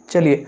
चलिए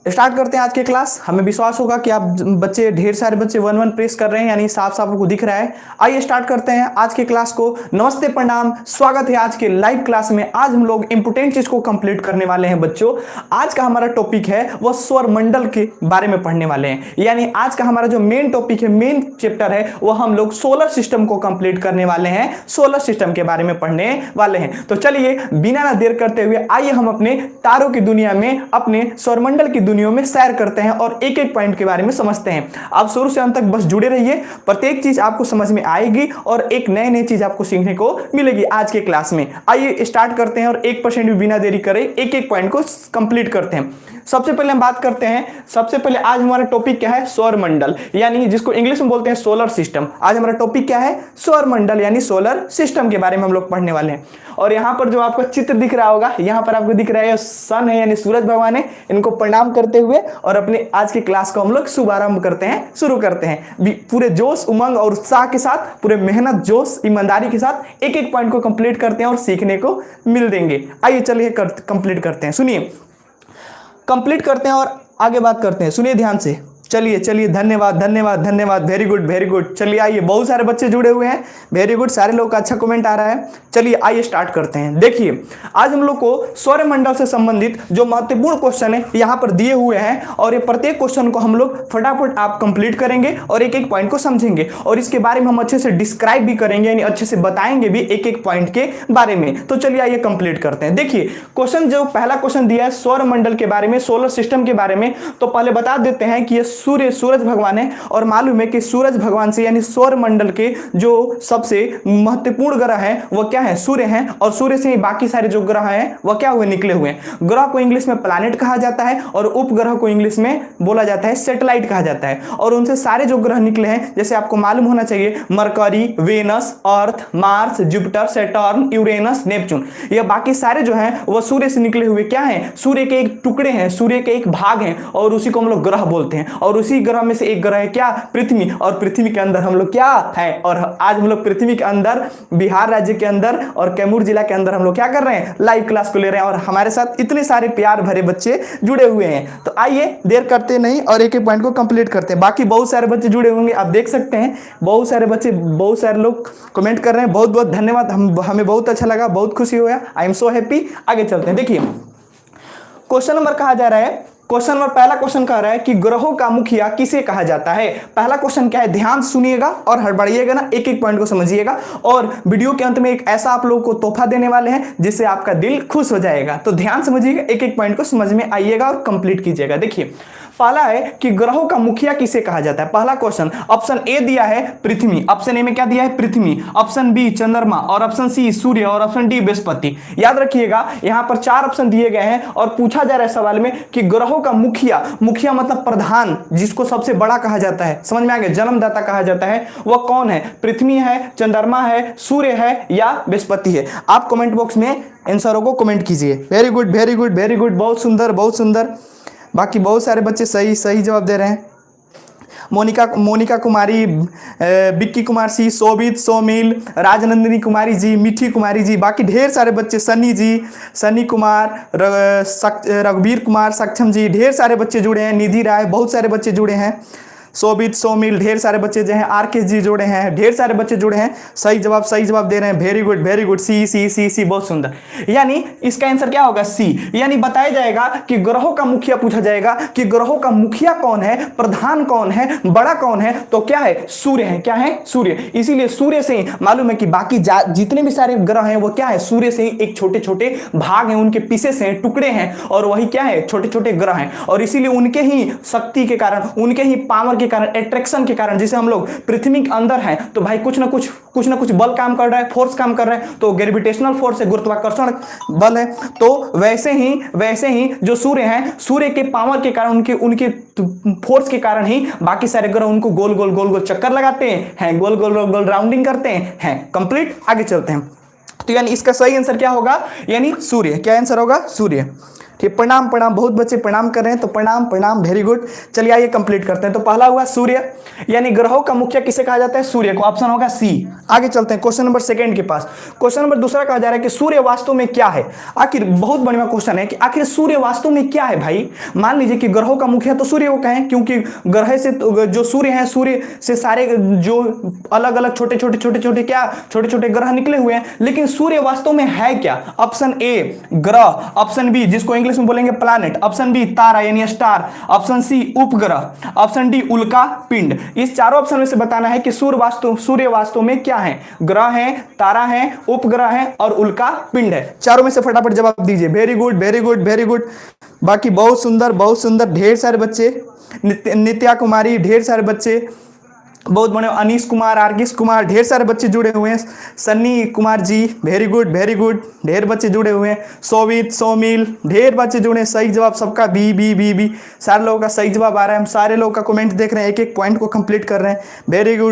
स्टार्ट करते हैं आज के क्लास। हमें विश्वास होगा कि आप बच्चे ढेर सारे बच्चे 1 1 प्रेस कर रहे हैं, यानी साफ साफ आपको दिख रहा है। आइए स्टार्ट करते हैं आज के क्लास को। नमस्ते प्रणाम, स्वागत है आज के लाइव क्लास में। आज हम लोग इंपोर्टेंट चीज को कंप्लीट करने वाले हैं बच्चों। आज का हमारा टॉपिक है वो सौर मंडल के बारे में पढ़ने वाले हैं, यानी आज का हमारा जो मेन टॉपिक है, मेन चैप्टर है, वो हम लोग सोलर सिस्टम को कंप्लीट करने वाले हैं, सोलर सिस्टम के बारे में पढ़ने वाले हैं। तो चलिए बिना ना देर करते हुए आइए हम अपने तारों की दुनिया में, अपने सौरमंडल की दुनिया में सैर करते हैं और एक एक पॉइंट के बारे में समझते हैं। आप शुरू से अंत तक बस जुड़े रहिए, प्रत्येक चीज आपको समझ में आएगी और एक नए नई चीज आपको सीखने को मिलेगी आज के क्लास में। आइए स्टार्ट करते हैं और 1% भी बिना देरी करे एक एक पॉइंट को कंप्लीट करते हैं। सबसे पहले हम बात करते हैं, सबसे पहले आज हमारा टॉपिक क्या है? सौरमंडल, यानी जिसको इंग्लिश में बोलते हैं सोलर सिस्टम। आज हमारा टॉपिक क्या है? सौरमंडल यानी सोलर सिस्टम के बारे में हम लोग पढ़ने वाले हैं। और यहाँ पर जो आपको चित्र दिख रहा होगा, यहाँ पर आपको दिख रहा है सन है, यानी सूरज भगवान है। इनको प्रणाम करते हुए और अपने आज की क्लास को हम लोग शुभारंभ करते हैं, शुरू करते हैं पूरे जोश, उमंग और उत्साह के साथ, पूरे मेहनत, जोश, ईमानदारी के साथ एक एक पॉइंट को कंप्लीट करते हैं और सीखने को मिल देंगे। आइए चलिए कंप्लीट करते हैं, सुनिए, कंप्लीट करते हैं और आगे बात करते हैं। सुनिए ध्यान से, चलिए चलिए, धन्यवाद धन्यवाद धन्यवाद, वेरी गुड वेरी गुड। चलिए आइए, बहुत सारे बच्चे जुड़े हुए हैं, वेरी गुड, सारे लोग का अच्छा कमेंट आ रहा है। चलिए आइए स्टार्ट करते हैं। देखिए आज हम लोग को सौरमंडल से संबंधित जो महत्वपूर्ण क्वेश्चन है यहाँ पर दिए हुए हैं, और ये प्रत्येक क्वेश्चन को हम लोग फटाफट आप कंप्लीट करेंगे और एक एक पॉइंट को समझेंगे, और इसके बारे में हम अच्छे से डिस्क्राइब भी करेंगे, यानी अच्छे से बताएंगे भी एक एक पॉइंट के बारे में। तो चलिए आइए कंप्लीट करते हैं। देखिए क्वेश्चन, जो पहला क्वेश्चन दिया है सौरमंडल के बारे में, सोलर सिस्टम के बारे में, तो पहले बता देते हैं कि ये सूरज भगवान है, और मालूम है कि सूरज भगवान से यानी सौर मंडल के जो सबसे महत्वपूर्ण ग्रह हैं वो क्या है? सूर्य हैं, और सूर्य से ही बाकी सारे जो ग्रह हैं वो क्या हुए? निकले हुए हैं। ग्रह को इंग्लिश में प्लैनेट कहा जाता है और उपग्रह को इंग्लिश में बोला जाता है सैटेलाइट कहा जाता है। और उनसे सारे जो ग्रह निकले हैं, जैसे आपको मालूम होना चाहिए, Mercury, Venus, Earth, Mars, Jupiter, Saturn, Uranus, Neptune, ये बाकी सारे जो हैं वो सूर्य से निकले हुए क्या हैं? सूर्य के एक टुकड़े हैं, सूर्य के एक भाग हैं, और उसी को हम लोग ग्रह बोलते हैं। और उसी ग्रह में से एक ग्रह है क्या? पृथ्वी। और पृथ्वी के अंदर हम लोग क्या है? और आज हम लोग पृथ्वी के अंदर, बिहार राज्य के अंदर और कैमूर जिला के अंदर हम लोग क्या कर रहे हैं? लाइव क्लास को ले रहे हैं, और हमारे साथ इतने सारे प्यार भरे बच्चे जुड़े हुए हैं। तो आइए देर करते नहीं और एक एक पॉइंट को कंप्लीट करते हैं। बाकी बहुत सारे बच्चे जुड़े होंगे, आप देख सकते हैं, बहुत सारे बच्चे, बहुत सारे लोग कमेंट कर रहे हैं। बहुत बहुत धन्यवाद, हमें बहुत अच्छा लगा, बहुत खुशी हुआ, आई एम सो हैप्पी। आगे चलते हैं। देखिए क्वेश्चन नंबर कहा जा रहा है, क्वेश्चन नंबर पहला क्वेश्चन कह रहा है कि ग्रहों का मुखिया किसे कहा जाता है? पहला क्वेश्चन क्या है? ध्यान सुनिएगा और हड़बड़ाइएगा ना, एक एक पॉइंट को समझिएगा, और वीडियो के अंत में एक ऐसा आप लोगों को तोहफा देने वाले हैं जिससे आपका दिल खुश हो जाएगा। तो ध्यान समझिएगा, एक एक पॉइंट को समझ में आइएगा और कंप्लीट कीजिएगा। देखिए पहला है कि ग्रहों का मुखिया किसे कहा जाता है। पहला क्वेश्चन, ऑप्शन ए दिया है पृथ्वी, ऑप्शन ए में क्या दिया है? पृथ्वी, ऑप्शन बी चंद्रमा, और ऑप्शन सी सूर्य, और ऑप्शन डी बृहस्पति। याद रखिएगा यहाँ पर 4 ऑप्शन दिए गए हैं और पूछा जा रहा है सवाल में कि ग्रहों का मुखिया, मुखिया मतलब प्रधान, जिसको सबसे बड़ा कहा जाता है, समझ में आ गया, जन्मदाता कहा जाता है, वह कौन है? पृथ्वी है, चंद्रमा है, सूर्य है या बृहस्पति है? आप कमेंट बॉक्स में आंसरों को कमेंट कीजिए। Very good very good very good, बहुत सुंदर बहुत सुंदर। बाकी बहुत सारे बच्चे सही सही जवाब दे रहे हैं। मोनिका कुमारी, बिक्की कुमार सी, शोभित, सोमिल, राजनंदिनी कुमारी जी, मिठी कुमारी जी, बाकी ढेर सारे बच्चे, सनी जी, सनी कुमार, रघुवीर कुमार, सक्षम जी, ढेर सारे बच्चे जुड़े हैं। निधि राय, बहुत सारे बच्चे जुड़े हैं। शोभित, सोमिल, ढेर सारे बच्चे जो हैं, आरके जी जुड़े हैं, ढेर सारे बच्चे जुड़े हैं। सही जवाब दे रहे हैं, वेरी गुड वेरी गुड, सी सी सी सी, बहुत सुंदर। यानी इसका आंसर क्या होगा? सी। यानी बताया जाएगा कि ग्रहों का मुखिया पूछा जाएगा कि ग्रहों का मुखिया कौन है, प्रधान कौन है, बड़ा कौन है, तो क्या है? सूर्य है। क्या है? सूर्य। इसीलिए सूर्य से ही मालूम है कि बाकी जितने भी सारे ग्रह हैं वो क्या है? सूर्य से ही एक छोटे छोटे भाग हैं, उनके पीसेस हैं, टुकड़े हैं, और वही क्या है? छोटे छोटे ग्रह हैं। और इसीलिए उनके ही शक्ति के कारण, उनके ही पावर के कारण, अट्रैक्शन के कारण, जैसे हम लोग पृथ्वी के अंदर हैं तो भाई कुछ ना कुछ बल काम कर रहा है, फोर्स काम कर रहा है, तो ग्रेविटेशनल फोर्स है, गुरुत्वाकर्षण बल है। तो वैसे ही जो सूर्य है, सूर्य के पावर के कारण, उनके फोर्स के कारण ही बाकी सारे ग्रह उनको गोल गोल चक्कर लगाते हैं, गोल गोल राउंडिंग करते हैं। कंप्लीट, आगे चलते हैं। तो यानी इसका सही आंसर क्या होगा? यानी सूर्य। क्या आंसर होगा? सूर्य। ठीक, प्रणाम प्रणाम, बहुत बच्चे प्रणाम कर रहे हैं, तो प्रणाम प्रणाम, वेरी गुड। चलिए आइए कंप्लीट करते हैं। तो पहला हुआ सूर्य, यानी ग्रहों का मुखिया किसे कहा जाता है? सूर्य को। ऑप्शन होगा सी। आगे चलते हैं क्वेश्चन नंबर सेकंड के पास। क्वेश्चन नंबर दूसरा कहा जा रहा है कि सूर्य वास्तव में क्या है? आखिर बहुत बढ़िया क्वेश्चन है कि आखिर सूर्य वास्तव में क्या है भाई। मान लीजिए कि ग्रहों का मुखिया तो सूर्य को कहें, क्योंकि ग्रह से जो सूर्य है, सूर्य से सारे जो अलग अलग छोटे छोटे ग्रह निकले हुए हैं, लेकिन सूर्य वास्तव में है क्या? ऑप्शन ए ग्रह, ऑप्शन बी जिसको इंग्लिश में बोलेंगे प्लैनेट, ऑप्शन बी तारा यानी स्टार, ऑप्शन सी उपग्रह, ऑप्शन डी उल्का पिंड। इस चारों ऑप्शन में से बताना है कि सूर्य वास्तव में क्या है? ग्रह है, तारा है, उपग्रह है और उल्का पिंड है। चारों में से फटाफट जवाब दीजिए। Very good very good very good. बाकी बहुत सुंदर, ढेर सारे बच्चे, नित्या कुमारी, ढेर सारे बच्चे, बहुत बड़े, अनीश कुमार, आर्गिस कुमार, ढेर सारे बच्चे जुड़े हुए हैं। सन्नी कुमार जी, वेरी गुड, ढेर बच्चे जुड़े हुए हैं। सोवित, सोमिल, ढेर बच्चे जुड़े हैं। सही जवाब सबका बी बी बी बी, सारे लोगों का सही जवाब आ रहा है। हम सारे लोगों का कमेंट देख रहे हैं, एक एक पॉइंट को कंप्लीट कर रहे हैं।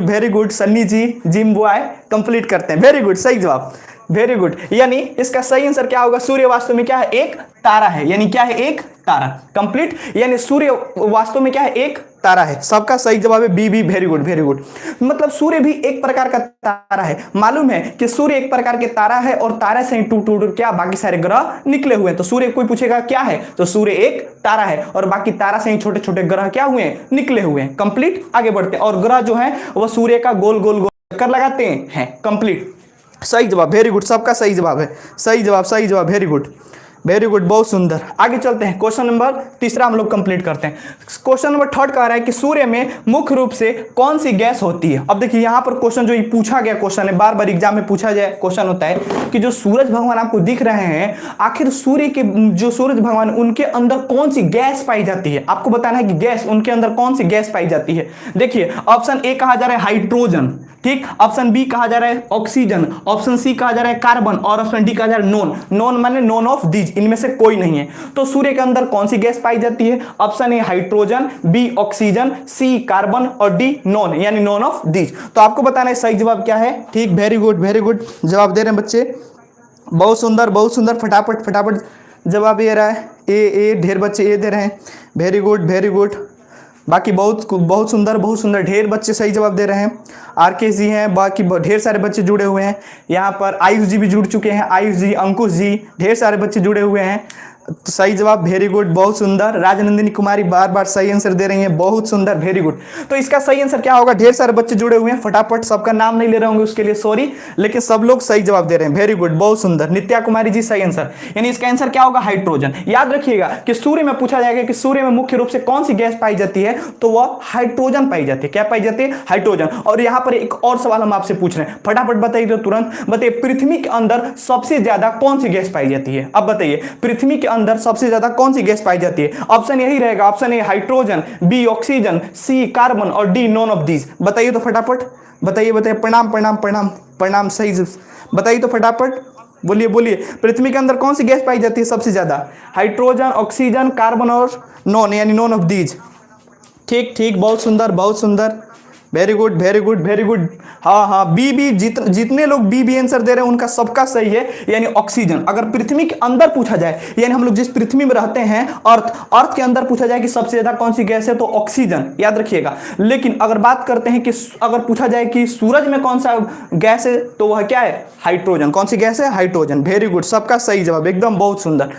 वेरी गुड सन्नी जी, जिम बॉय कंप्लीट करते हैं। वेरी गुड, सही जवाब, वेरी गुड। यानी इसका सही आंसर क्या होगा? सूर्य वास्तव में क्या है? एक तारा है। यानी क्या है? एक तारा। कंप्लीट। यानी सूर्य वास्तव में क्या है? एक तारा है। सबका सही जवाब है बी बी। Very good. मतलब सूर्य भी एक प्रकार का तारा है। मालूम है कि सूर्य एक प्रकार के तारा है और तारे से टूट क्या बाकी सारे ग्रह निकले हुए हैं। तो सूर्य, कोई पूछेगा क्या है, तो सूर्य एक तारा है और बाकी तारा से ही छोटे छोटे ग्रह क्या हुए हैं? निकले हुए हैं। कंप्लीट। आगे बढ़ते हैं। और ग्रह जो है वह सूर्य का गोल गोल गोल चक्कर लगाते हैं। कंप्लीट। सही जवाब, वेरी गुड, सबका सही जवाब है। सही जवाब, वेरी गुड, बहुत सुंदर। आगे चलते हैं। क्वेश्चन नंबर तीसरा हम लोग कंप्लीट करते हैं। क्वेश्चन नंबर थर्ड कह रहा है कि सूर्य में मुख्य रूप से कौन सी गैस होती है? अब देखिए यहाँ पर क्वेश्चन जो पूछा गया क्वेश्चन है, बार एग्जाम में पूछा जाए क्वेश्चन होता है कि जो सूरज भगवान आपको दिख रहे हैं, आखिर सूर्य के जो सूरज भगवान उनके अंदर कौन सी गैस पाई जाती है? आपको बताना है कि गैस, उनके अंदर कौन सी गैस पाई जाती है। देखिए ऑप्शन ए कहा जा रहा है हाइड्रोजन, ठीक, ऑप्शन बी कहा जा रहा है ऑक्सीजन, ऑप्शन सी कहा जा रहा है कार्बन और ऑप्शन डी कहा जा रहा है नॉन माने नॉन ऑफ दीज, इनमें से कोई नहीं है। तो सूर्य के अंदर कौन सी गैस पाई जाती है? Option A hydrogen, B oxygen, C carbon और डी नॉन यानी नॉन ऑफ दीज। तो आपको बताना है सही जवाब क्या है। ठीक, वेरी गुड जवाब दे रहे हैं बच्चे, बहुत सुंदर, फटाफट जवाब ये रहा है। ए ढेर बच्चे ए दे रहे हैं। Very good. बाकी बहुत सुंदर, ढेर बच्चे सही जवाब दे रहे हैं। आरके जी हैं, बाकी ढेर सारे बच्चे जुड़े हुए हैं। यहाँ पर आयुष जी भी जुड़ चुके हैं, आयुष जी, अंकुश जी, ढेर सारे बच्चे जुड़े हुए हैं। तो सही जवाब, वेरी गुड, बहुत सुंदर। राजनंदिनी कुमारी बार सही आंसर दे रही हैं, बहुत सुंदर, वेरी गुड। तो इसका सही आंसर क्या होगा? ढेर सारे बच्चे जुड़े हुए हैं, फटाफट, सबका नाम नहीं ले रहे होंगे उसके लिए सॉरी, लेकिन सब लोग सही जवाब दे रहे हैं। वेरी गुड, बहुत सुंदर। नित्या कुमारी जी सही आंसर, यानी इसका आंसर क्या होगा? हाइड्रोजन। याद रखिएगा कि सूर्य में पूछा जाएगा कि सूर्य में मुख्य रूप से कौन सी गैस पाई जाती है, तो वह हाइड्रोजन पाई जाती है। क्या पाई जाती है? हाइड्रोजन। और यहाँ पर एक और सवाल हम आपसे पूछ रहे हैं, फटाफट बताइए, तो तुरंत बताइए, पृथ्वी के अंदर सबसे ज्यादा कौन सी गैस पाई जाती है? अब बताइए, पृथ्वी के अंदर सबसे ज्यादा कौन सी गैस पाई जाती है? ऑप्शन यही रहेगा, option A hydrogen, B oxygen, C carbon और डी नॉन ऑफ दीज। बताइए तो फटाफट, बताइए। प्रणाम सही बताइए तो फटाफट, बोलिए। पृथ्वी के अंदर कौन सी गैस पाई जाती है सबसे ज्यादा? हाइड्रोजन, ऑक्सीजन, कार्बन और नॉन यानी नॉन ऑफ दीज। ठीक, बहुत सुंदर, वेरी गुड। हाँ, बी जितने लोग बी आंसर दे रहे हैं उनका सबका सही है, यानी ऑक्सीजन। अगर पृथ्वी के अंदर पूछा जाए, यानी हम लोग जिस पृथ्वी में रहते हैं, अर्थ के अंदर पूछा जाए कि सबसे ज्यादा कौन सी गैस है, तो ऑक्सीजन, याद रखिएगा। लेकिन अगर बात करते हैं कि अगर पूछा जाए कि सूरज में कौन सा गैस है, तो वह क्या है? हाइड्रोजन। कौन सी गैस है? हाइड्रोजन। वेरी गुड, सबका सही जवाब, एकदम बहुत सुंदर,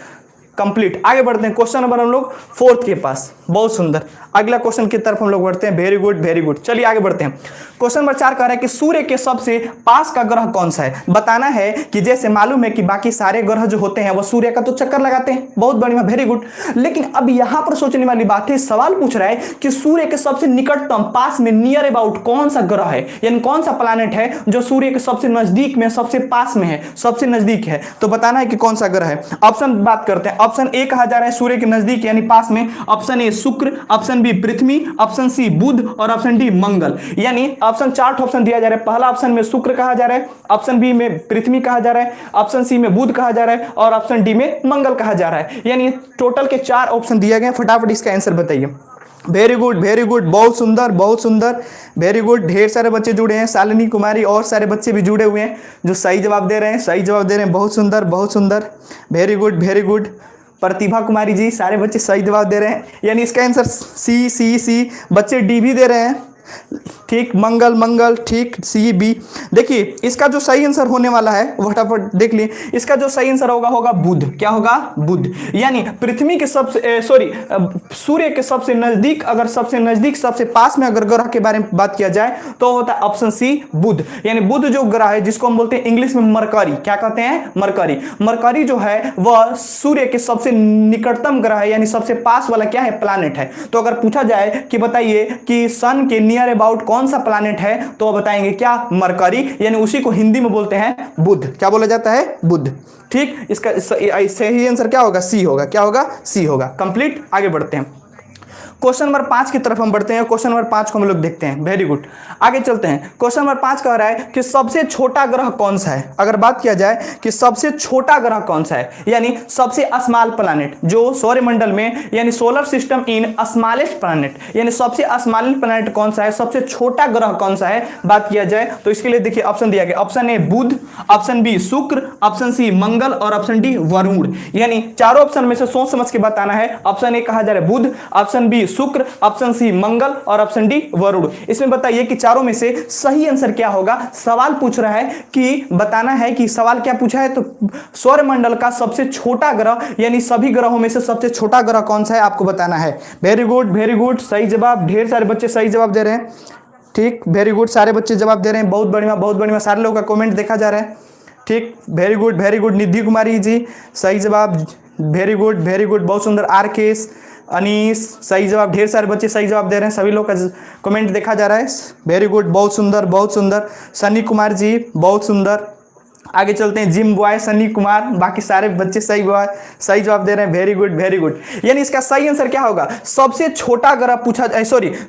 कंप्लीट। आगे बढ़ते हैं क्वेश्चन नंबर हम लोग फोर्थ के पास, बहुत सुंदर। अगला क्वेश्चन की तरफ हम लोग बढ़ते हैं। Very good. चलिए आगे बढ़ते हैं। क्वेश्चन नंबर 4 कह रहा है कि सूर्य के सबसे पास का ग्रह कौन सा है? बताना है कि जैसे मालूम है कि बाकी सारे ग्रह जो होते हैं वो सूर्य का तो चक्कर लगाते हैं, बहुत बढ़िया, वेरी गुड। लेकिन अब यहां पर सोचने वाली बात है, सवाल पूछ रहा है कि सूर्य के सबसे निकटतम, पास में, नियर अबाउट कौन सा ग्रह है, यानी कौन सा प्लैनेट है जो सूर्य के सबसे नजदीक में, सबसे पास में है, सबसे नजदीक है। तो बताना है कि कौन सा ग्रह है। ऑप्शन बात करते हैं। ऑप्शन ए कहा जा रहा है सूर्य के नजदीक यानी पास में, ऑप्शन ए शुक्र, ऑप्शन बी पृथ्वी, ऑप्शन सी बुध और ऑप्शन डी मंगल। यानी ऑप्शन 4 ऑप्शन दिया जा रहा है। पहला ऑप्शन में शुक्र कहा जा रहा है, ऑप्शन बी में पृथ्वी कहा जा रहा है, ऑप्शन सी में बुध कहा जा रहा है और ऑप्शन डी में मंगल कहा जा रहा है। यानी टोटल के 4 ऑप्शन दिए गए। फटाफट इसका आंसर बताइए। वेरी गुड, बहुत सुंदर, वेरी गुड। ढेर सारे बच्चे जुड़े हैं, शालिनी कुमारी और सारे बच्चे भी जुड़े हुए हैं जो सही जवाब दे रहे हैं, बहुत सुंदर, वेरी गुड, प्रतिभा कुमारी जी, सारे बच्चे सही जवाब दे रहे हैं, यानी इसका आंसर सी सी सी। बच्चे डी भी दे रहे हैं, ठीक। मंगल मंगल, ठीक। C B. देखिए इसका जो सही आंसर होने वाला है फटाफट देख लिए, इसका जो सही आंसर होगा बुध। क्या होगा? बुध। यानी पृथ्वी के सबसे सूर्य के सबसे नजदीक, अगर सबसे नजदीक सबसे पास में अगर ग्रह के बारे में बात किया जाए तो होता है ऑप्शन सी बुध। यानी बुध जो ग्रह है जिसको हम बोलते हैं इंग्लिश में मरकरी, क्या कहते हैं? मरकरी। मरकरी जो है वह सूर्य के सबसे निकटतम ग्रह है, यानी सबसे पास वाला क्या है? प्लैनेट है। तो अगर पूछा जाए कि बताइए कि सन के नियर अबाउट कौन सा प्लैनेट है, तो बताएंगे क्या? मरकरी। यानी उसी को हिंदी में बोलते हैं बुध। क्या बोला जाता है? बुध। ठीक। इसका सही आंसर क्या होगा? सी होगा। क्या होगा? सी होगा। कंप्लीट। आगे बढ़ते हैं, क्वेश्चन नंबर 5 की तरफ हम बढ़ते हैं। क्वेश्चन नंबर 5 को हम लोग देखते हैं। वेरी गुड, आगे चलते हैं। क्वेश्चन नंबर 5 कह रहा है कि सबसे छोटा ग्रह कौन सा है। अगर बात किया जाए कि सबसे छोटा ग्रह कौन सा है, यानी सबसे स्मॉल प्लैनेट जो सौरमंडल में, यानी सोलर सिस्टम इन स्मॉलेस्ट प्लैनेट, यानी सबसे स्मॉल प्लैनेट कौन सा है, सबसे छोटा ग्रह कौन सा है, बात किया जाए तो इसके लिए देखिए ऑप्शन दिया गया। Option A Budh, option B Shukra, option C Mangal और ऑप्शन डी वरुण। यानी चारों ऑप्शन में से सोच समझ के बताना है। ऑप्शन ए कहा जा रहा है बुध, option B Shukra, option C Mangal और ऑप्शन डी वरुण। इसमें बताइए कि चारों में से सही आंसर क्या होगा। सवाल पूछ रहा है कि बताना है कि सवाल क्या पूछा है, तो सौरमंडल का सबसे छोटा ग्रह, यानी सभी ग्रहों में से सबसे छोटा ग्रह कौन सा है आपको बताना है। वेरी गुड, वेरी गुड, सही जवाब। ढेर सारे बच्चे सही जवाब दे रहे हैं, ठीक। वेरी गुड, सारे बच्चे जवाब दे रहे हैं, बहुत बढ़िया, बहुत बढ़िया। सारे लोगों का कमेंट देखा जा रहा है, ठीक। Very good, very good. Nidhi Kumari ji सही जवाब, वेरी गुड, वेरी गुड, बहुत सुंदर। आरकेश, अनीस सही जवाब। ढेर सारे बच्चे सही जवाब दे रहे हैं, सभी लोग का कमेंट देखा जा रहा है। वेरी गुड, बहुत सुंदर, बहुत सुंदर। सनी कुमार जी बहुत सुंदर। आगे चलते हैं, जिम बॉय सनी कुमार, बाकी सारे बच्चे सही जवाब दे रहे हैं। Very good, very good. यानी इसका सही आंसर क्या होगा? सबसे छोटा ग्रह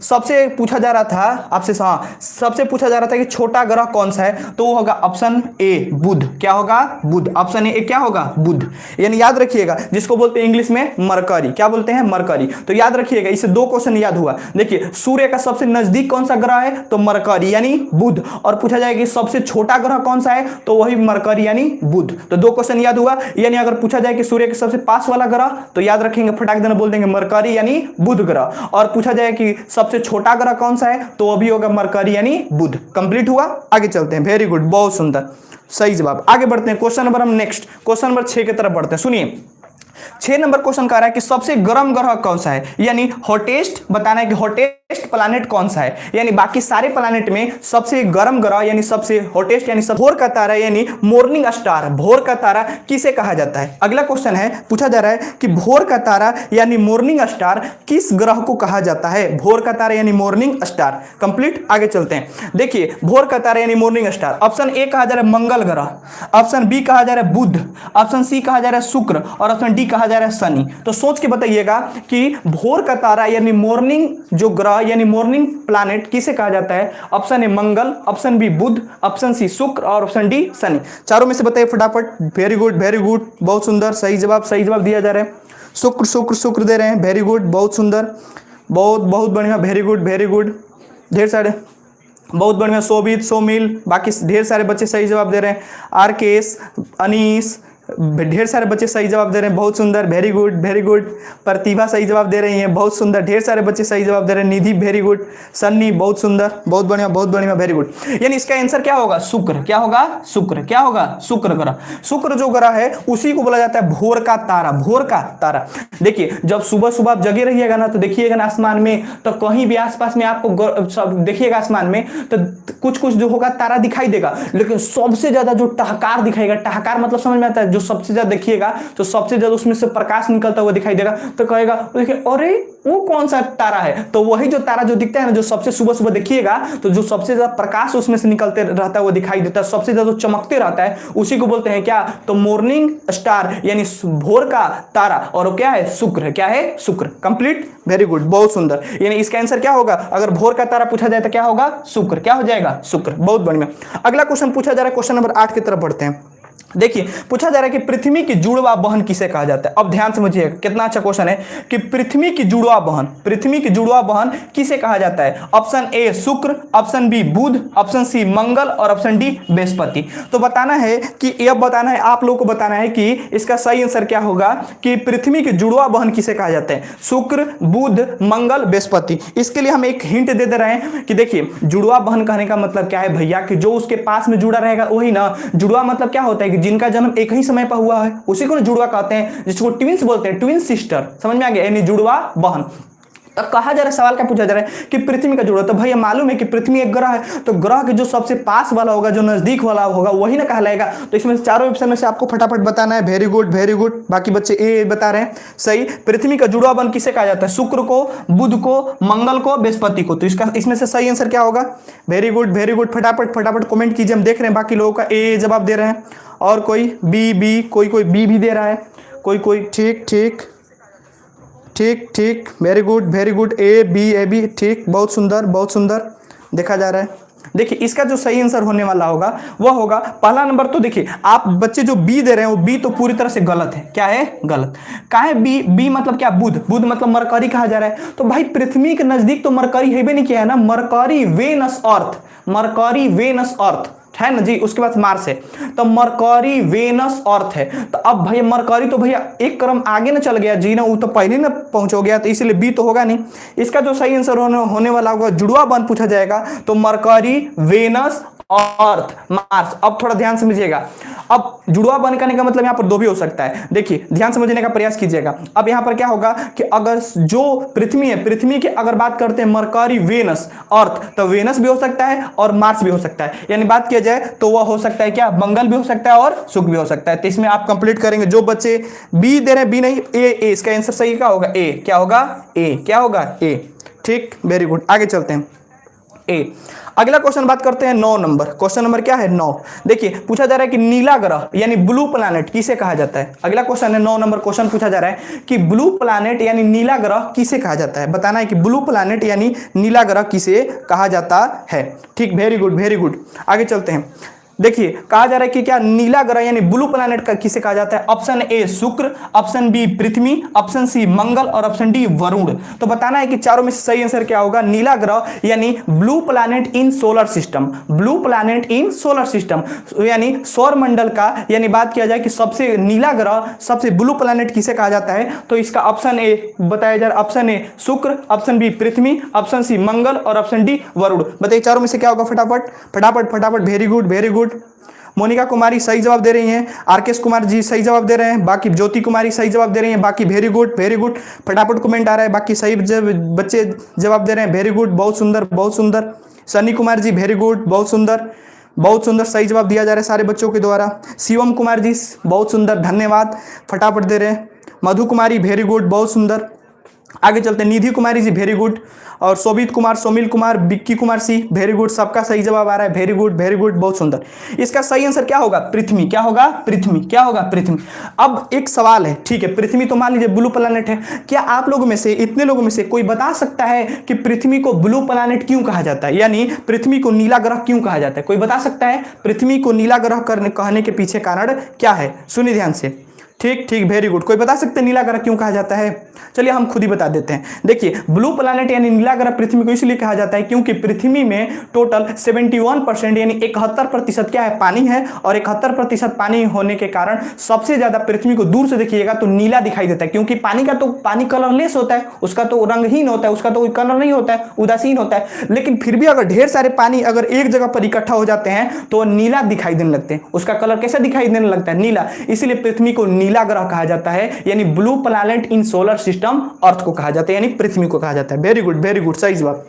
सबसे पूछा जा रहा था आपसे, सबसे पूछा जा रहा था कि छोटा ग्रह कौन सा है, तो वो होगा ऑप्शन ए बुध। क्या होगा? बुध। ऑप्शन ए क्या होगा? बुध। यानी याद रखिएगा, जिसको बोलते हैं इंग्लिश में मरकरी। क्या बोलते हैं? मरकरी। तो याद रखिएगा, इससे 2 क्वेश्चन याद हुआ। देखिए सूर्य का सबसे नजदीक कौन सा ग्रह है, तो मरकरी यानी बुध। और पूछा जाए कि सबसे छोटा ग्रह कौन सा है, तो वही मरकरी यानी बुध। तो 2 क्वेश्चन याद हुआ। यानी अगर पूछा जाए कि सूर्य के सबसे पास वाला ग्रह, तो याद रखेंगे, फटाक देना बोल देंगे मरकरी यानी बुध ग्रह। और पूछा जाए कि सबसे छोटा ग्रह कौन सा है, तो वो भी होगा मरकरी यानी बुध। कंप्लीट हुआ। आगे चलते हैं। वेरी गुड, बहुत सुंदर, सही जवाब। आगे बढ़ते हैं, क्वेश्चन नंबर हम नेक्स्ट क्वेश्चन नंबर 6 की तरफ बढ़ते हैं। सुनिए, 6 नंबर क्वेश्चन कह रहा है कि सबसे गर्म ग्रह कौन सा है, यानी हॉटेस्ट बताना है कि हॉटेस्ट प्लैनेट कौन सा है। यानी बाकी सारे प्लैनेट में सबसे गर्म ग्रह यानी सबसे हॉटेस्ट, यानी भोर का तारा यानी मॉर्निंग स्टार, भोर का तारा किसे कहा जाता है। अगला क्वेश्चन है, पूछा जा रहा है कि भोर का तारा यानी मॉर्निंग स्टार किस ग्रह को कहा जाता है। भोर का तारा यानी मॉर्निंग स्टार। कंप्लीट। आगे चलते हैं। देखिए भोर का तारा यानी मॉर्निंग स्टार, ऑप्शन ए कहा जा रहा है मंगल ग्रह, ऑप्शन बी कहा जा रहा है बुध, ऑप्शन सी कहा जा रहा है शुक्र और ऑप्शन डी कहा जा रहा है शनि। तो सोच के बताइएगा कि भोर का तारा यानी मॉर्निंग जो ग्रह यानी मॉर्निंग प्लैनेट किसे कहा जाता है। Option A Mangal, option B Budh, option C Shukra और ऑप्शन डी शनि। चारों में से बताइए फटाफट। वेरी गुड, वेरी गुड, बहुत सुंदर, सही जवाब दिया जा रहा है। शुक्र शुक्र शुक्र दे रहे हैं। वेरी गुड, बहुत सुंदर, बहुत बहुत बढ़िया। वेरी गुड, वेरी गुड, ढेर सारे, बहुत बढ़िया। शोभित, सोमिल, बाकी ढेर सारे बच्चे सही जवाब दे रहे हैं। आरकेश, अनीस, ढेर सारे बच्चे सही जवाब दे रहे हैं, बहुत सुंदर। Very good, very good. Pratibha सही जवाब दे रही हैं, बहुत सुंदर। ढेर सारे बच्चे सही जवाब दे रहे हैं। निधि वेरी गुड, सन्नी बहुत सुंदर, बहुत बढ़िया, बहुत बढ़िया, वेरी गुड। यानी इसका आंसर क्या होगा? शुक्र। क्या होगा? शुक्र। क्या होगा? शुक्र ग्रह। शुक्र जो ग्रह है उसी को बोला जाता है भोर का तारा। भोर का तारा। देखिए जब सुबह सुबह आप जगे रहिएगा ना, तो देखिएगा ना आसमान में, तो कहीं भी आसपास में आपको देखिएगा आसमान में, तो कुछ कुछ जो होगा तारा दिखाई देगा, लेकिन सबसे ज्यादा जो टहकार दिखाएगा, टहकार मतलब समझ में आता है, जो सबसे ज्यादा देखिएगा तो सबसे ज्यादा उसमें से प्रकाश निकलता हुआ दिखाई देगा, तो कहेगा देखिए अरे वो कौन सा तारा है। तो वही जो तारा जो दिखता है ना, जो सबसे सुबह सुबह देखिएगा, तो जो सबसे ज्यादा प्रकाश उसमें से निकलते रहता है वो दिखाई देता है, सबसे ज्यादा चमकते रहता है, उसी को बोलते हैं क्या? तो मॉर्निंग स्टार यानी भोर का तारा। और वो क्या है? शुक्र। क्या है? शुक्र। कंप्लीट। वेरी गुड, बहुत सुंदर। यानी इसका आंसर क्या होगा? अगर भोर का तारा पूछा जाए तो क्या होगा? शुक्र। क्या हो जाएगा? शुक्र। बहुत बढ़िया। अगला क्वेश्चन पूछा जा रहा है, क्वेश्चन नंबर 8 की तरफ बढ़ते हैं। देखिए पूछा जा रहा है कि पृथ्वी की जुड़वा बहन किसे कहा जाता है। अब ध्यान समझिए, कितना अच्छा क्वेश्चन है कि पृथ्वी की जुड़वा बहन किसे कहा जाता है। ऑप्शन ए शुक्र, option B Budh, option C Mangal और ऑप्शन डी बृहस्पति। तो बताना है कि यह बताना है, आप लोगों को बताना है कि इसका सही आंसर क्या होगा कि पृथ्वी की जुड़वा बहन किसे कहा जाता है, शुक्र, बुध, मंगल, बृहस्पति। इसके लिए हम एक हिंट दे रहे हैं कि देखिए जुड़वा बहन कहने का मतलब क्या है भैया, कि जो उसके पास में जुड़ा रहेगा वही ना। जुड़वा मतलब क्या होता है कि जिनका जन्म एक ही समय पर हुआ है उसी को जुड़वा कहते हैं, जिसको ट्विंस बोलते हैं, ट्विन सिस्टर। समझ में आ गया, यानी जुड़वा बहन। अब कहा जा रहा है, सवाल क्या पूछा जा रहा है कि पृथ्वी का जुड़वा। तो भैया मालूम है कि पृथ्वी एक ग्रह है, तो ग्रह के जो सबसे पास वाला होगा, जो नजदीक वाला होगा वही ना कहलाएगा। तो इसमें चारों ऑप्शन में से आपको फटाफट बताना है। वेरी गुड वेरी गुड, बाकी बच्चे ए बता रहे हैं सही। पृथ्वी का जुड़वा बहन किसे कहा जाता है, शुक्र को, बुध को, मंगल को, बृहस्पति को। तो इसका इसमें से सही आंसर क्या होगा। वेरी गुड वेरी गुड, फटाफट फटाफट कमेंट कीजिए, हम देख रहे हैं बाकी लोगों का ए जवाब दे रहे हैं। और कोई बी, कोई बी भी दे रहा है, कोई ठीक ठीक ठीक ठीक, वेरी गुड, ए बी ठीक, बहुत सुंदर देखा जा रहा है। देखिए इसका जो सही आंसर होने वाला होगा वह होगा पहला नंबर। तो देखिए आप बच्चे जो बी दे रहे हैं वो बी तो पूरी तरह से गलत है। क्या है, गलत। कहा है बी मतलब क्या, बुध मतलब मरकरी कहा जा रहा है। तो भाई पृथ्वी के नजदीक तो मरकरी है भी नहीं, किया है ना, मरकरी वेनस अर्थ है ना जी। उसके बाद मार्स है, तो मरकरी वेनस अर्थ है। तो अब भैया मरकरी तो भैया एक क्रम आगे ना चल गया जी ना, वो तो पहले ना पहुंच हो गया, तो इसलिए बी तो होगा नहीं। इसका जो सही आंसर होने वाला होगा, जुड़वा बहन पूछा जाएगा तो मरकरी वेनस अर्थ मार्स। अब थोड़ा ध्यान समझिएगा, अब जुड़वा बहन करने का मतलब यहां पर दो भी हो सकता है। देखिए ध्यान समझने का प्रयास कीजिएगा। अब यहां पर क्या होगा कि अगर जो पृथ्वी है, पृथ्वी की अगर बात करते हैं मरकरी वेनस अर्थ, तो वेनस भी हो सकता है और मार्स भी हो सकता है। यानी बात किया जाए तो वह हो सकता है क्या, मंगल भी हो सकता है और शुक्र भी हो सकता है। तो इसमें आप कंप्लीट करेंगे। जो बच्चे बी दे रहे हैं, बी नहीं, ए इसका आंसर सही क्या होगा, ए क्या होगा, ए ठीक, वेरी गुड। आगे चलते हैं ए। अगला क्वेश्चन बात करते हैं 9 नंबर। क्वेश्चन नंबर क्या है, 9। देखिए पूछा जा रहा है कि नीला ग्रह यानी ब्लू प्लैनेट किसे कहा जाता है। अगला क्वेश्चन है 9 नंबर क्वेश्चन पूछा जा रहा है कि ब्लू प्लैनेट यानी नीला ग्रह किसे कहा जाता है। बताना है कि ब्लू प्लैनेट यानी नीला ग्रह किसे कहा जाता है। ठीक, वेरी गुड। आगे चलते हैं। देखिए कहा जा रहा है कि क्या नीला ग्रह यानी ब्लू प्लैनेट का किसे कहा जाता है। ऑप्शन ए शुक्र, ऑप्शन बी पृथ्वी, ऑप्शन सी मंगल और ऑप्शन डी वरुण। तो बताना है कि चारों में से सही आंसर क्या होगा। नीला ग्रह यानी blue planet in solar system, यानी सौर मंडल का, यानी बात किया जाए कि सबसे नीला ग्रह, सबसे ब्लू प्लैनेट किसे कहा जाता है। तो इसका ऑप्शन ए बताया जा रहा है, ऑप्शन ए शुक्र, ऑप्शन बी पृथ्वी, ऑप्शन सी मंगल और ऑप्शन डी वरुण। बताइए चारों में से क्या होगा, फटाफट। Very good. मोनिका कुमारी सही जवाब दे रही हैं, आरकेश कुमार जी सही जवाब दे रहे हैं, बाकी ज्योति कुमारी सही जवाब दे रही हैं, बाकी वेरी गुड। फटाफट कमेंट आ रहा है, बाकी सही बच्चे जवाब दे रहे हैं। वेरी गुड, बहुत सुंदर। सनी कुमार जी वेरी गुड, बहुत सुंदर सही जवाब दिया जा रहा है सारे बच्चों के द्वारा। शिवम कुमार जी बहुत सुंदर, धन्यवाद, फटाफट दे रहे हैं। मधु कुमारी वेरी गुड, बहुत सुंदर। आगे चलते हैं। निधि कुमारी जी वेरी गुड, और शोभित कुमार, सोमिल कुमार, बिक्की कुमार सी वेरी गुड। सबका सही जवाब आ रहा है, वेरी गुड, बहुत सुंदर। इसका सही आंसर क्या होगा, पृथ्वी। क्या होगा, पृथ्वी। अब एक सवाल है, ठीक है, पृथ्वी तो मान लीजिए ब्लू प्लैनेट है। क्या आप लोगों में से, इतने लोगों में से कोई बता सकता है कि पृथ्वी को ब्लू प्लैनेट क्यों कहा जाता है, यानी पृथ्वी को नीला ग्रह क्यों कहा जाता है। कोई बता सकता है पृथ्वी को नीला ग्रह कहने के पीछे कारण क्या है। सुनिए ध्यान से। ठीक, वेरी गुड। कोई बता सकते हैं नीला ग्रह क्यों कहा जाता है। चलिए हम खुद ही बता देते हैं। देखिए ब्लू प्लैनेट यानी नीला ग्रह पृथ्वी को इसलिए कहा जाता है क्योंकि पृथ्वी में टोटल 71% यानी 71% क्या है, पानी है। और 71% पानी होने के कारण सबसे ज्यादा पृथ्वी को दूर से देखिएगा तो नीला दिखाई देता है, क्योंकि पानी कलरलेस होता है, उसका तो रंगहीन होता है, उसका तो कोई कलर नहीं होता है, उदासीन होता है। लेकिन फिर भी अगर ढेर सारे पानी अगर एक जगह पर इकट्ठा हो जाते हैं तो नीला दिखाई देने लगते हैं। उसका कलर कैसे दिखाई देने लगता है, नीला। इसीलिए पृथ्वी को नीला ग्रह कहा जाता है, यानी blue planet in solar system Earth को कहा जाता है, यानी पृथ्वी को कहा जाता है। वेरी गुड, सही जवाब।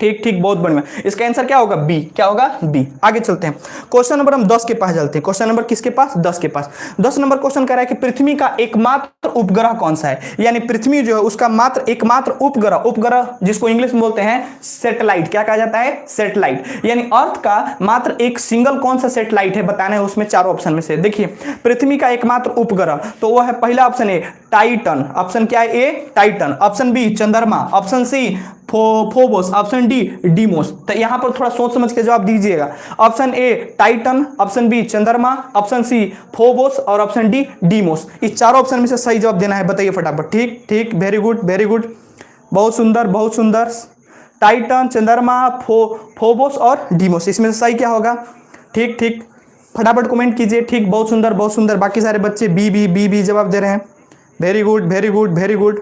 ठीक, बहुत बढ़िया। इसका आंसर क्या होगा, बी। क्या होगा, बी। आगे चलते हैं। क्वेश्चन नंबर हम 10 के पास चलते हैं। क्वेश्चन नंबर किसके पास, 10 के पास। 10 नंबर क्वेश्चन कह रहा है कि पृथ्वी का एकमात्र उपग्रह कौन सा है, यानी पृथ्वी जो है उसका एकमात्र उपग्रह जिसको इंग्लिश में बोलते हैं सैटेलाइट। क्या कहा जाता है, सैटेलाइट। यानी अर्थ का मात्र एक सिंगल कौन सा सैटेलाइट है, बताना है उसमें चारों ऑप्शन में से। देखिए पृथ्वी का एकमात्र उपग्रह तो वह है, पहला ऑप्शन ए टाइटन, ऑप्शन क्या है, ए टाइटन, ऑप्शन बी चंद्रमा, option C Phobos, option D Deimos. तो यहां पर थोड़ा सोच समझ के जवाब दीजिएगा। Option A Titan, option B चंद्रमा, ऑप्शन सी फोबोस और ऑप्शन डी डीमोस। इस चारों ऑप्शन में से सही जवाब देना है, बताइए फटाफट। ठीक ठीक, वेरी गुड वेरी गुड, बहुत सुंदर बहुत सुंदर। टाइटन, चंद्रमा, फोबोस और डीमोस, इसमें से सही क्या होगा? ठीक ठीक, फटाफट कमेंट कीजिए। ठीक, बहुत सुंदर बहुत सुंदर। बाकी सारे बच्चे बी जवाब दे रहे हैं। Very good very good very good.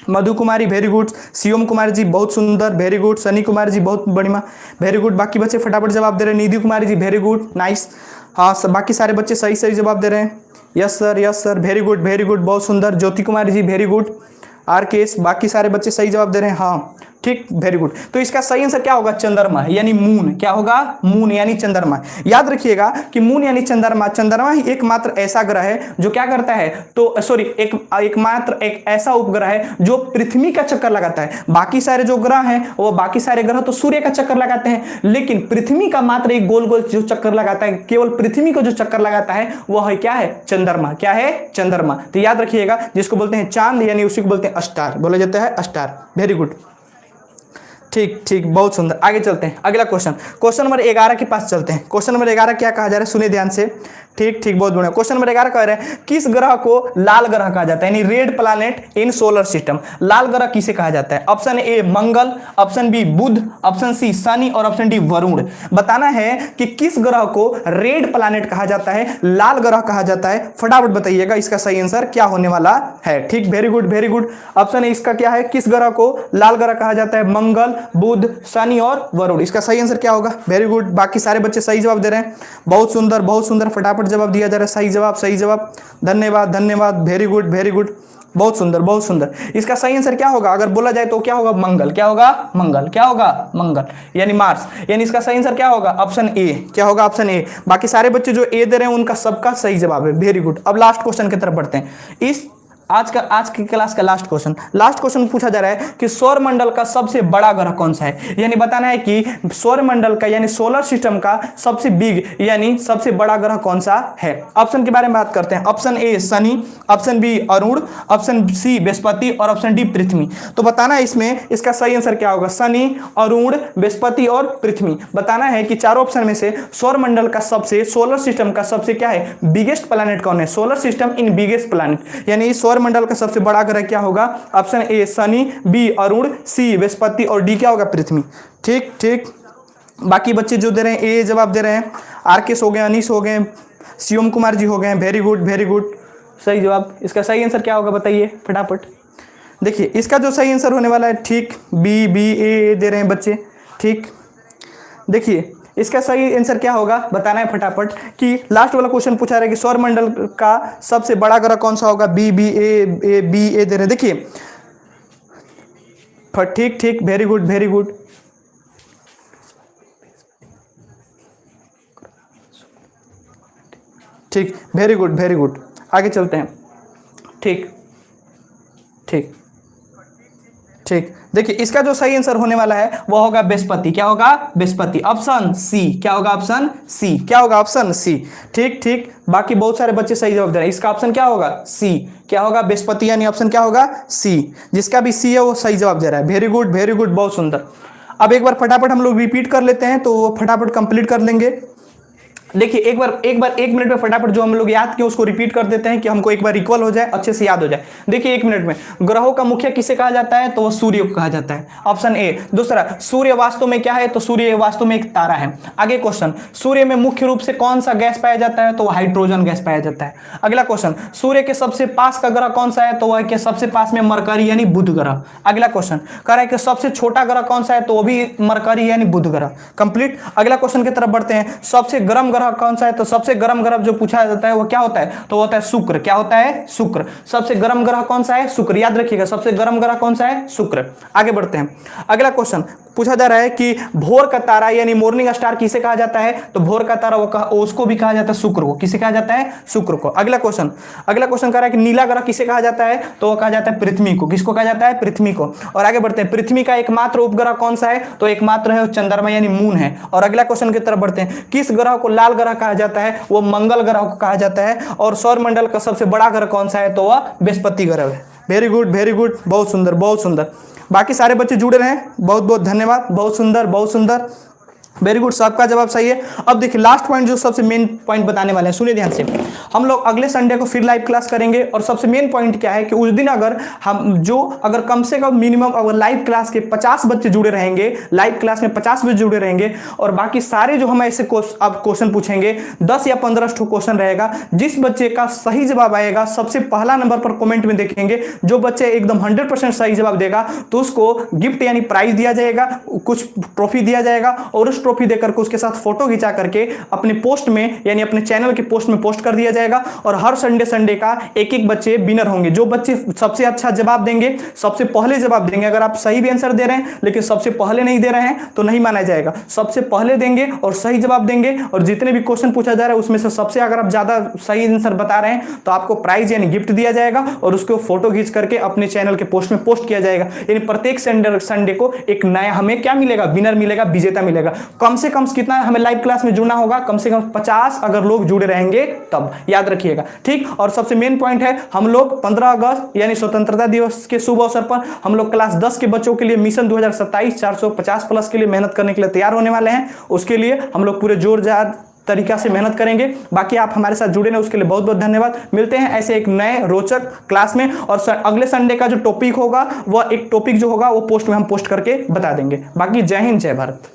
Madhu Kumari very good, Shivam Kumar ji बहुत सुंदर, वेरी गुड। सनी कुमार जी बहुत बढ़िया, वेरी गुड। बाकी बच्चे फटाफट जवाब दे रहे हैं। निधि कुमारी जी वेरी गुड, नाइस। हाँ, बाकी सारे बच्चे सही सही जवाब दे रहे हैं। यस सर, वेरी गुड, बहुत सुंदर। ज्योति Kumari ji very good. RKS, बाकी सारे बच्चे सही जवाब दे रहे हैं। हाँ ठीक, वेरी गुड। तो इसका सही आंसर क्या होगा? चंद्रमा यानी मून। क्या होगा? मून यानी चंद्रमा। याद रखिएगा कि मून यानी चंद्रमा, चंद्रमा ही एकमात्र ऐसा ग्रह है जो क्या करता है, तो सॉरी, एकमात्र एक ऐसा उपग्रह है जो पृथ्वी का चक्कर लगाता है। बाकी सारे जो ग्रह हैं वो बाकी सारे ग्रह तो सूर्य का चक्कर लगाते हैं, लेकिन पृथ्वी का मात्र एक गोल गोल जो चक्कर लगाता है, केवल पृथ्वी को जो चक्कर लगाता है वो है क्या है? चंद्रमा। क्या है? चंद्रमा। तो याद रखिएगा, जिसको बोलते हैं चांद यानी उसी को बोलते हैं स्टार, बोला जाता है स्टार। वेरी गुड, ठीक ठीक, बहुत सुंदर। आगे चलते हैं, अगला क्वेश्चन नंबर 11 के पास चलते हैं। क्वेश्चन नंबर 11 क्या कहा जा रहा है, सुनिए ध्यान से। ठीक ठीक, बहुत बढ़िया। क्वेश्चन नंबर 11 कह रहे हैं किस ग्रह को लाल ग्रह कहा जाता है, यानी red planet in solar system. लाल ग्रह किसे कहा जाता है? Option A Mangal, option B Budh, option C Shani और ऑप्शन डी वरुण। बताना है कि किस ग्रह को रेड प्लैनेट कहा जाता है, लाल ग्रह कहा जाता है। फटाफट बताइएगा इसका सही आंसर क्या होने वाला है। ठीक, very good very good. Option A इसका क्या है, किस ग्रह को लाल ग्रह कहा जाता है? मंगल, बुध, शनि और वरुण। इसका सही आंसर क्या होगा? Very good. बाकी सारे बच्चे सही जवाब दे रहे हैं। बहुत सुंदर बहुत सुंदर, फटाफट जवाब दिया जा रहा है। सही जवाब सही जवाब, धन्यवाद धन्यवाद, वेरी गुड वेरी गुड, बहुत सुंदर बहुत सुंदर। इसका सही आंसर क्या होगा अगर बोला जाए तो? क्या होगा? मंगल। क्या होगा? मंगल। क्या होगा? मंगल यानी मार्स। यानी इसका सही आंसर क्या होगा? ऑप्शन ए। क्या होगा? ऑप्शन ए। बाकी सारे बच्चे जो ए दे रहे हैं उनका सबका सही जवाब है। Very good. अब लास्ट क्वेश्चन की तरफ बढ़ते हैं। आज की क्लास का लास्ट क्वेश्चन पूछा जा रहा है कि सौर मंडल का सबसे बड़ा ग्रह कौन सा है। यानी बताना है कि सौर मंडल का यानी सोलर सिस्टम का सबसे बिग यानी सबसे बड़ा ग्रह कौन सा है। ऑप्शन के बारे में बात करते हैं। Option A Shani, option B Arun, option C Brihaspati और ऑप्शन डी पृथ्वी। तो बताना है इसमें इसका सही आंसर क्या होगा। शनि, अरुण, बृहस्पति और पृथ्वी। बताना है कि चारों ऑप्शन में से सौर मंडल का सबसे, सोलर सिस्टम का सबसे क्या है, बिगेस्ट प्लैनेट कौन है। Solar system in biggest planet यानी सौर मंडल का सबसे बड़ा ग्रह क्या होगा। Option A Shani, B Arun, C Brihaspati और डी क्या होगा? पृथ्वी। ठीक ठीक, बाकी बच्चे जो दे रहे हैं ए जवाब दे रहे हैं। आरकेएस हो गए, अनीस हो गए, शिवम कुमार जी हो गए, वेरी गुड वेरी गुड, सही जवाब। इसका सही आंसर क्या होगा बताइए फटाफट। देखिए इसका जो सही आंसर होने वाला है, ठीक, बी ए दे रहे हैं बच्चे। ठीक, देखिए इसका सही आंसर क्या होगा बताना है फटाफट। कि लास्ट वाला क्वेश्चन पूछा रहा है कि सौर मंडल का सबसे बड़ा ग्रह कौन सा होगा। बी ए दे रहे हैं। देखिए ठीक ठीक, वेरी गुड वेरी गुड। ठीक, वेरी गुड वेरी गुड, आगे चलते हैं। ठीक ठीक ठीक, देखिए इसका जो सही आंसर होने वाला है वो होगा बृहस्पति। क्या होगा? बृहस्पति। Option C. क्या होगा? Option C. क्या होगा? Option C. ठीक ठीक, बाकी बहुत सारे बच्चे सही जवाब दे रहे हैं। इसका ऑप्शन क्या होगा? सी। क्या होगा? बृहस्पति यानी ऑप्शन क्या होगा? सी। जिसका भी सी है वो सही जवाब दे रहा है। वेरी गुड, बहुत सुंदर। अब एक बार फटाफट हम लोग रिपीट कर लेते हैं तो वो फटाफट कंप्लीट कर लेंगे। देखिए एक मिनट में फटाफट जो हम लोग याद किए उसको रिपीट कर देते हैं कि हमको एक बार रिकॉल हो जाए, अच्छे से याद हो जाए। देखिए 1 मिनट में ग्रहों का मुखिया किसे कहा जाता है, तो वो सूर्य को कहा जाता है, ऑप्शन ए। दूसरा, सूर्य वास्तव में क्या है, तो सूर्य वास्तव में एक तारा है। आगे क्वेश्चन, सूर्य में मुख्य रूप से कौन सा गैस पाया जाता है, तो हाइड्रोजन गैस पाया जाता है। अगला क्वेश्चन, सूर्य के सबसे पास का ग्रह कौन सा है, तो वह के सबसे पास में मरकरी यानी बुध ग्रह। अगला क्वेश्चन कह रहा है कि सबसे छोटा ग्रह कौन सा है, तो वो भी मरकरी यानी बुध ग्रह। कंप्लीट। अगला क्वेश्चन की तरफ बढ़ते हैं। सबसे गर्म ग्रह कौन सा है, तो सबसे गर्म ग्रह जो पूछा जाता है वो क्या होता है, तो होता है शुक्र। क्या होता है? शुक्र। सबसे गर्म ग्रह कौन सा है? शुक्र। याद रखिएगा सबसे गर्म ग्रह कौन सा है? शुक्र। आगे बढ़ते हैं। अगला क्वेश्चन पूछा जा रहा है कि भोर का तारा यानी मॉर्निंग स्टार किसे कहा जाता है, तो भोर का तारा उसको भी कहा जाता है शुक्र को। किसे कहा जाता है? शुक्र को। अगला क्वेश्चन कह रहा है कि नीला ग्रह किसे कहा जाता है, तो वो कहा जाता है पृथ्वी को। किसको कहा जाता है? पृथ्वी को। और आगे बढ़ते हैं। पृथ्वी का एकमात्र उपग्रह कौन सा है, तो एकमात्र है चंद्रमा यानी मून है। और अगला क्वेश्चन की तरफ बढ़ते हैं। किस ग्रह को लाल ग्रह कहा जाता है, वो मंगल ग्रह को कहा जाता है। और सौर मंडल का सबसे बड़ा ग्रह कौन सा है, तो वह बृहस्पति ग्रह है। वेरी गुड, बहुत सुंदर, बहुत सुंदर। बाकी सारे बच्चे जुड़े रहें, बहुत बहुत धन्यवाद। बहुत सुंदर, बहुत सुंदर, वेरी गुड, सबका जवाब सही है। अब देखिए लास्ट पॉइंट जो सबसे मेन पॉइंट बताने वाले हैं, सुनिए ध्यान से। हम लोग अगले संडे को फिर लाइव क्लास करेंगे और सबसे मेन पॉइंट क्या है कि उस दिन अगर कम से कम मिनिमम अगर लाइव क्लास के 50 बच्चे जुड़े रहेंगे, लाइव क्लास में 50 बच्चे जुड़े रहेंगे और बाकी सारे जो हम ऐसे अब क्वेश्चन पूछेंगे 10 या 15 क्वेश्चन रहेगा, जिस बच्चे का सही जवाब आएगा सबसे पहला नंबर पर कमेंट में देखेंगे, जो बच्चे एकदम 100% सही जवाब देगा तो उसको गिफ्ट यानी प्राइज दिया जाएगा, कुछ ट्रॉफी दिया जाएगा और उस ट्रॉफी देकर के उसके साथ फोटो खिंचा करके अपने पोस्ट में यानी अपने चैनल के पोस्ट में पोस्ट कर दिया जाएगा। और हर संडे का एक एक बच्चे विनर होंगे। जो बच्चे सबसे अच्छा जवाब देंगे, सबसे पहले जवाब देंगे, अगर आप सही भी आंसर दे रहे हैं लेकिन सबसे पहले नहीं दे रहे हैं तो नहीं माना जाएगा। सबसे पहले देंगे और सही जवाब देंगे और जितने भी क्वेश्चन पूछा जा रहा है उसमें से सबसे अगर आप ज्यादा सही आंसर बता रहे हैं तो आपको प्राइज यानी गिफ्ट दिया जाएगा और उसको फोटो खींच करके अपने चैनल के पोस्ट में पोस्ट किया जाएगा। यानी प्रत्येक संडे को एक नया हमें क्या मिलेगा, विनर मिलेगा, विजेता मिलेगा। कम से कम कितना हमें लाइव क्लास में जुड़ना होगा, कम से कम 50 अगर लोग जुड़े रहेंगे तब, याद रखिएगा, ठीक। और सबसे मेन पॉइंट है, हम लोग 15 अगस्त यानी स्वतंत्रता दिवस के शुभ अवसर पर हम लोग क्लास 10 के बच्चों के लिए मिशन 2027 450 प्लस के लिए मेहनत करने के लिए तैयार होने वाले हैं। उसके लिए हम लोग पूरे जोरदार तरीका से मेहनत करेंगे। बाकी आप हमारे साथ जुड़े हैं उसके लिए बहुत बहुत धन्यवाद। मिलते हैं ऐसे एक नए रोचक क्लास में और अगले संडे का जो टॉपिक होगा वह एक टॉपिक जो होगा वो पोस्ट में हम पोस्ट करके बता देंगे। बाकी जय हिंद, जय भारत।